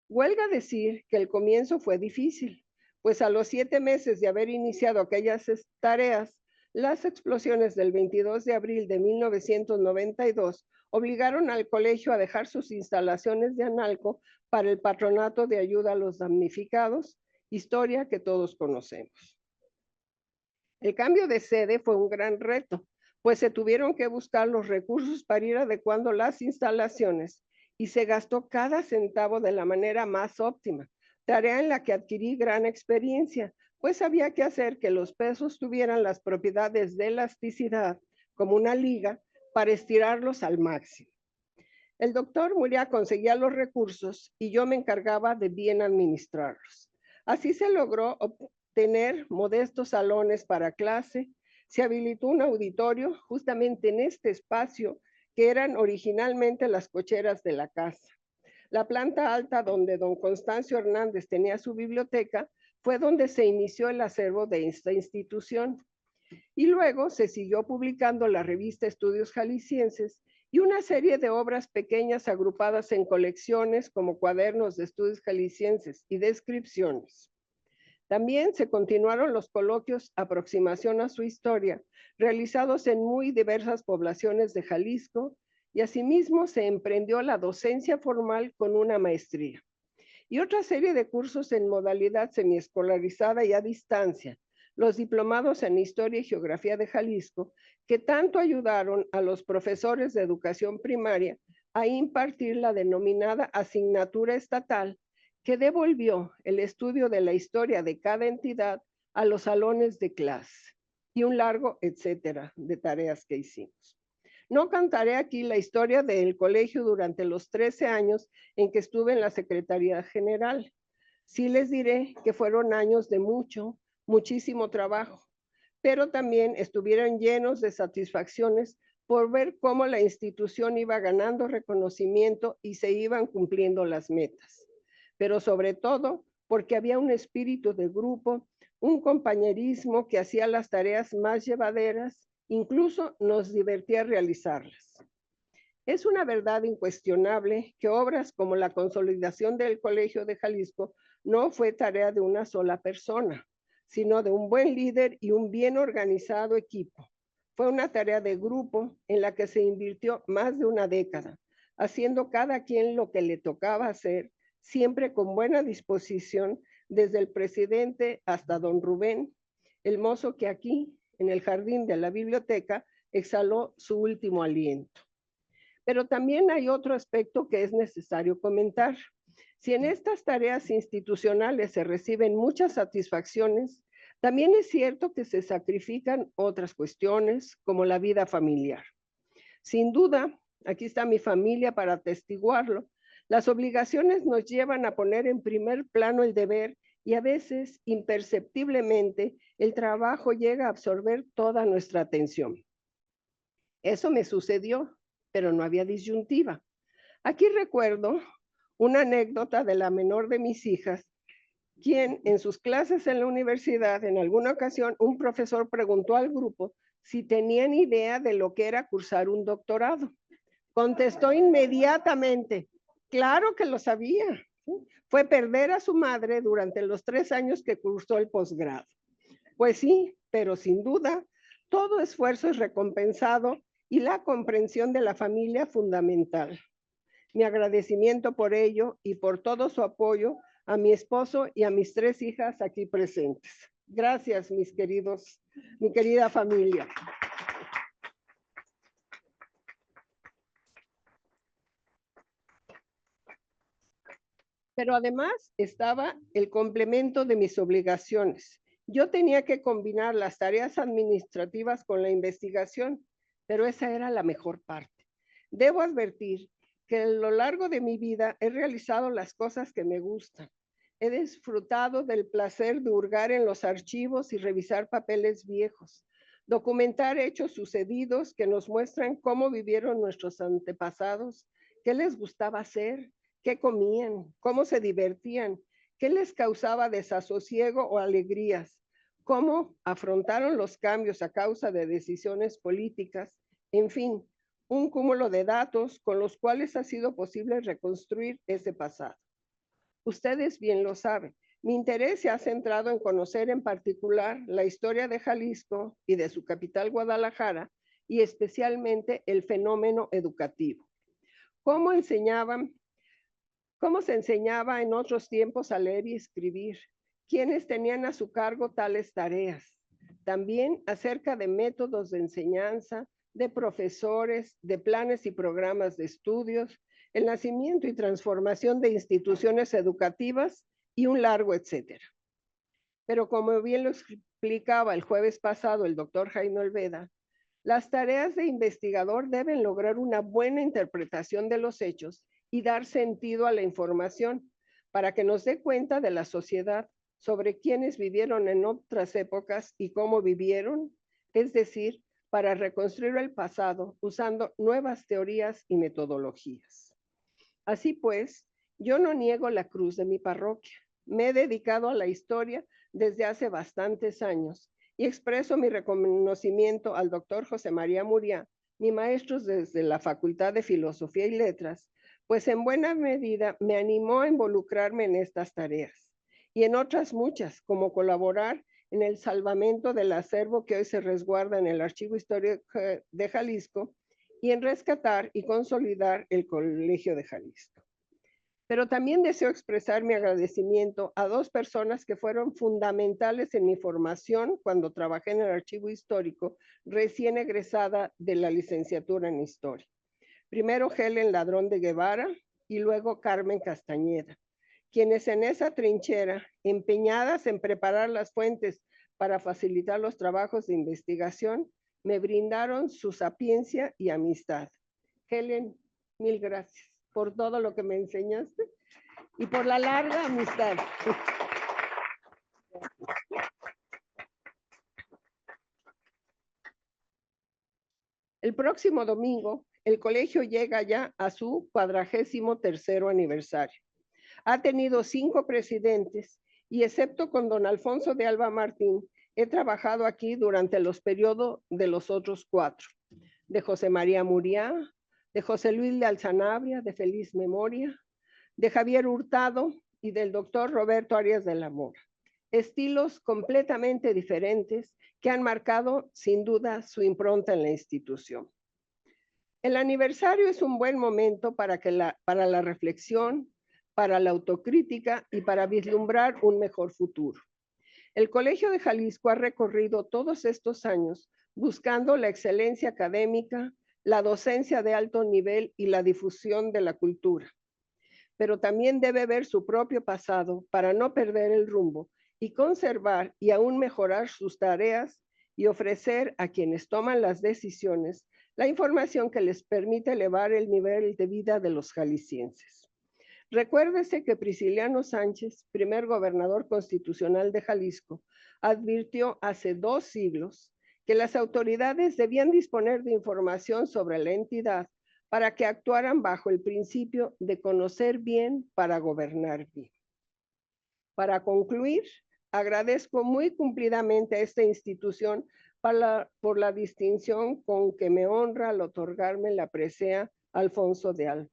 Huelga decir que el comienzo fue difícil, pues a los 7 meses de haber iniciado aquellas tareas, las explosiones del 22 de abril de 1992 obligaron al colegio a dejar sus instalaciones de Analco para el Patronato de Ayuda a los Damnificados, historia que todos conocemos. El cambio de sede fue un gran reto, pues se tuvieron que buscar los recursos para ir adecuando las instalaciones y se gastó cada centavo de la manera más óptima, tarea en la que adquirí gran experiencia, pues había que hacer que los pesos tuvieran las propiedades de elasticidad, como una liga, para estirarlos al máximo. El doctor Muria conseguía los recursos y yo me encargaba de bien administrarlos. Así se logró obtener modestos salones para clase. Se habilitó un auditorio justamente en este espacio que eran originalmente las cocheras de la casa. La planta alta donde don Constancio Hernández tenía su biblioteca fue donde se inició el acervo de esta institución. Y luego se siguió publicando la revista Estudios Jaliscienses y una serie de obras pequeñas agrupadas en colecciones como cuadernos de estudios jaliscienses y descripciones. También se continuaron los coloquios Aproximación a su historia, realizados en muy diversas poblaciones de Jalisco, y asimismo se emprendió la docencia formal con una maestría. Y otra serie de cursos en modalidad semiescolarizada y a distancia, los diplomados en Historia y Geografía de Jalisco, que tanto ayudaron a los profesores de educación primaria a impartir la denominada asignatura estatal, que devolvió el estudio de la historia de cada entidad a los salones de clase, y un largo etcétera de tareas que hicimos. No contaré aquí la historia del colegio durante los 13 años en que estuve en la Secretaría General. Sí les diré que fueron años de muchísimo trabajo, pero también estuvieron llenos de satisfacciones por ver cómo la institución iba ganando reconocimiento y se iban cumpliendo las metas. Pero sobre todo porque había un espíritu de grupo, un compañerismo que hacía las tareas más llevaderas, incluso nos divertía realizarlas. Es una verdad incuestionable que obras como la consolidación del Colegio de Jalisco no fue tarea de una sola persona, sino de un buen líder y un bien organizado equipo. Fue una tarea de grupo en la que se invirtió más de una década, haciendo cada quien lo que le tocaba hacer, siempre con buena disposición, desde el presidente hasta don Rubén, el mozo que aquí, en el jardín de la biblioteca, exhaló su último aliento. Pero también hay otro aspecto que es necesario comentar. Si en estas tareas institucionales se reciben muchas satisfacciones, también es cierto que se sacrifican otras cuestiones, como la vida familiar. Sin duda, aquí está mi familia para atestiguarlo, las obligaciones nos llevan a poner en primer plano el deber y a veces, imperceptiblemente, el trabajo llega a absorber toda nuestra atención. Eso me sucedió, pero no había disyuntiva. Aquí recuerdo una anécdota de la menor de mis hijas, quien en sus clases en la universidad, en alguna ocasión, un profesor preguntó al grupo si tenían idea de lo que era cursar un doctorado. Contestó inmediatamente, claro que lo sabía. Fue perder a su madre durante los 3 años que cursó el posgrado. Pues sí, pero sin duda, todo esfuerzo es recompensado y la comprensión de la familia fundamental. Mi agradecimiento por ello y por todo su apoyo a mi esposo y a mis 3 hijas aquí presentes. Gracias, mi querida familia. Pero además estaba el complemento de mis obligaciones. Yo tenía que combinar las tareas administrativas con la investigación, pero esa era la mejor parte. Debo advertir que a lo largo de mi vida he realizado las cosas que me gustan. He disfrutado del placer de hurgar en los archivos y revisar papeles viejos, documentar hechos sucedidos que nos muestran cómo vivieron nuestros antepasados, qué les gustaba hacer, qué comían, cómo se divertían, qué les causaba desasosiego o alegrías, cómo afrontaron los cambios a causa de decisiones políticas, en fin, un cúmulo de datos con los cuales ha sido posible reconstruir ese pasado. Ustedes bien lo saben, mi interés se ha centrado en conocer en particular la historia de Jalisco y de su capital Guadalajara, y especialmente el fenómeno educativo. ¿Cómo se enseñaba en otros tiempos a leer y escribir? ¿Quiénes tenían a su cargo tales tareas? También acerca de métodos de enseñanza, de profesores, de planes y programas de estudios, el nacimiento y transformación de instituciones educativas y un largo etcétera. Pero como bien lo explicaba el jueves pasado el doctor Jaime Olveda, Las tareas de investigador deben lograr una buena interpretación de los hechos y dar sentido a la información para que nos dé cuenta de la sociedad, sobre quienes vivieron en otras épocas y cómo vivieron, es decir, para reconstruir el pasado usando nuevas teorías y metodologías. Así pues, yo no niego la cruz de mi parroquia. Me he dedicado a la historia desde hace bastantes años y expreso mi reconocimiento al doctor José María Muriá, mi maestro desde la Facultad de Filosofía y Letras, pues en buena medida me animó a involucrarme en estas tareas y en otras muchas, como colaborar en el salvamento del acervo que hoy se resguarda en el Archivo Histórico de Jalisco y en rescatar y consolidar el Colegio de Jalisco. Pero también deseo expresar mi agradecimiento a dos personas que fueron fundamentales en mi formación cuando trabajé en el Archivo Histórico, recién egresada de la licenciatura en Historia. Primero Helen Ladrón de Guevara y luego Carmen Castañeda, quienes en esa trinchera, empeñadas en preparar las fuentes para facilitar los trabajos de investigación, me brindaron su sapiencia y amistad. Helen, mil gracias por todo lo que me enseñaste y por la larga amistad. El próximo domingo, el colegio llega ya a su 43º aniversario. Ha tenido 5 presidentes y excepto con don Alfonso de Alba Martín, he trabajado aquí durante los periodos de los otros 4, de José María Muriá, de José Luis de Alsanabria, de feliz memoria, de Javier Hurtado y del doctor Roberto Arias de la Mora. Estilos completamente diferentes que han marcado sin duda su impronta en la institución. El aniversario es un buen momento para la reflexión, para la autocrítica y para vislumbrar un mejor futuro. El Colegio de Jalisco ha recorrido todos estos años buscando la excelencia académica, la docencia de alto nivel y la difusión de la cultura. Pero también debe ver su propio pasado para no perder el rumbo y conservar y aún mejorar sus tareas y ofrecer a quienes toman las decisiones la información que les permite elevar el nivel de vida de los jaliscienses. Recuérdese que Prisciliano Sánchez, primer gobernador constitucional de Jalisco, advirtió hace 2 siglos que las autoridades debían disponer de información sobre la entidad para que actuaran bajo el principio de conocer bien para gobernar bien. Para concluir, agradezco muy cumplidamente a esta institución por la distinción con que me honra al otorgarme la presea Alfonso de Alba.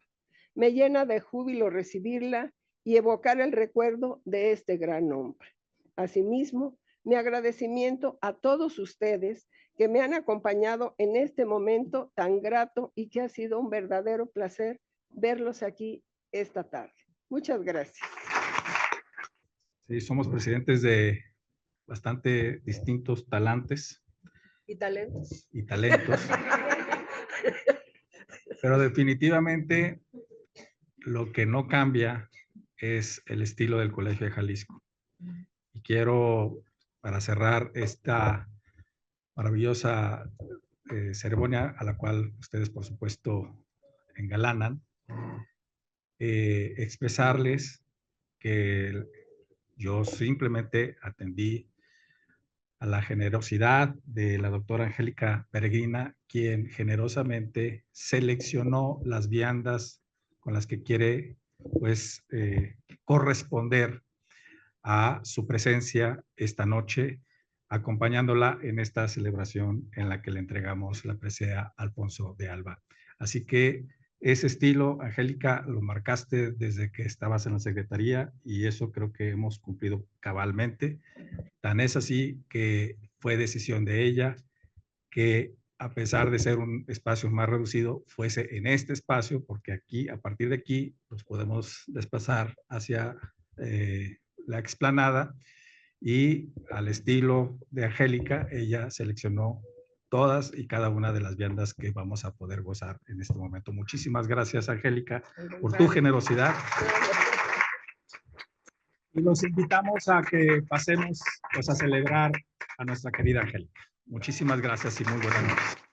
Me llena de júbilo recibirla y evocar el recuerdo de este gran hombre. Asimismo, mi agradecimiento a todos ustedes que me han acompañado en este momento tan grato y que ha sido un verdadero placer verlos aquí esta tarde. Muchas gracias. Sí, somos presidentes de bastante distintos talantes. Y talentos. Y talentos. Pero definitivamente lo que no cambia es el estilo del Colegio de Jalisco. Y quiero, para cerrar esta maravillosa ceremonia a la cual ustedes, por supuesto, engalanan, expresarles que yo simplemente atendí a la generosidad de la doctora Angélica Peregrina, quien generosamente seleccionó las viandas con las que quiere pues corresponder a su presencia esta noche, acompañándola en esta celebración en la que le entregamos la presea a Alfonso de Alba. Así que ese estilo, Angélica, lo marcaste desde que estabas en la Secretaría y eso creo que hemos cumplido cabalmente. Tan es así que fue decisión de ella que a pesar de ser un espacio más reducido, fuese en este espacio, porque aquí, a partir de aquí, nos podemos desplazar hacia la explanada y al estilo de Angélica, ella seleccionó todas y cada una de las viandas que vamos a poder gozar en este momento. Muchísimas gracias, Angélica, por tu generosidad. Y los invitamos a que pasemos pues, a celebrar a nuestra querida Angélica. Muchísimas gracias y muy buenas noches.